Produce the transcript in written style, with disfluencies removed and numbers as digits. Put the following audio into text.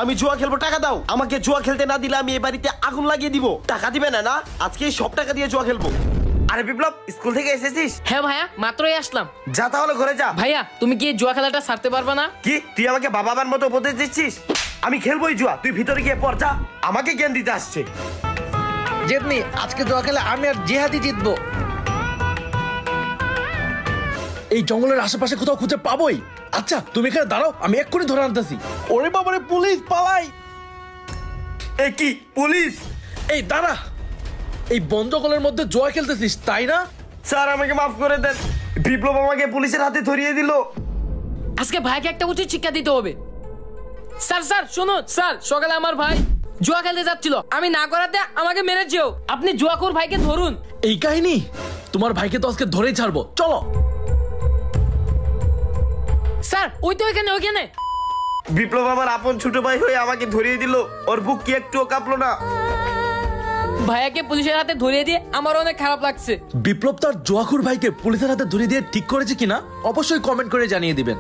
আমি জুয়া খেলবো, টাকা দাও। আমাকে জুয়া খেলতে না দিলে আমি এই বাড়িতে আগুন লাগিয়ে দিব। টাকা দিবে না? না, আজকে সব টাকা দিয়ে জুয়া খেলবো। আরে বিপ্লব, স্কুল থেকে এসেছিস? হ্যাঁ ভাইয়া, মাত্রই আসলাম। যা তাহলে ঘরে যা। ভাইয়া তুমি কি জুয়া খেলাটা ছাড়তে পারবে না? কি তুই আমাকে বাবার মতো উপদেশ দিচ্ছিস? আমি খেলবোই জুয়া, তুই ভিতরে গিয়ে পড় যা। আমাকে জ্ঞান দিতে আসছে। জেদনি, আজকে জুয়া খেলে আমি আর জিহাদি জিতবো। এই জঙ্গলের আশেপাশে কোথাও খুঁজে পাবোই। আচ্ছা তুমি এখানে দাঁড়াও, আমি এক্ষুনি ধরে আনতেছি। ওরে বাবারে, পুলিশ পালাই! এ কি পুলিশ? এই দাঁড়া, এই বন জঙ্গলের মধ্যে জুয়া খেলতেছিস তাই না? স্যার আমাকে মাফ করে দেন। বিপ্লব আমাকে পুলিশের হাতে ধরিয়ে দিল। আজকে ভাইকে একটা উচিত শিক্ষা দিতে হবে। স্যার স্যার শুনুন স্যার, সকালে আমার ভাই জুয়া খেলতে যাচ্ছিল, আমি না করাতে আমাকে মেরেছেও। আপনি জুয়াখোর ভাইকে ধরুন। এই কাহিনী? তোমার ভাইকে তো আজকে ধরেই ছাড়বো, চলো। স্যার ওই তো ওইখানে। বিপ্লব আমার আপন ছোট ভাই হয়ে আমাকে ধরিয়ে দিল। ওর বুক কি একটুও কাঁপলো না। ভাইয়াকে পুলিশের হাতে ধরিয়ে দিয়ে আমার অনেক খারাপ লাগছে। বিপ্লব তার জুয়াখোর ভাইকে পুলিশের হাতে ধরিয়ে দিয়ে ঠিক করেছে কিনা অবশ্যই কমেন্ট করে জানিয়ে দিবেন।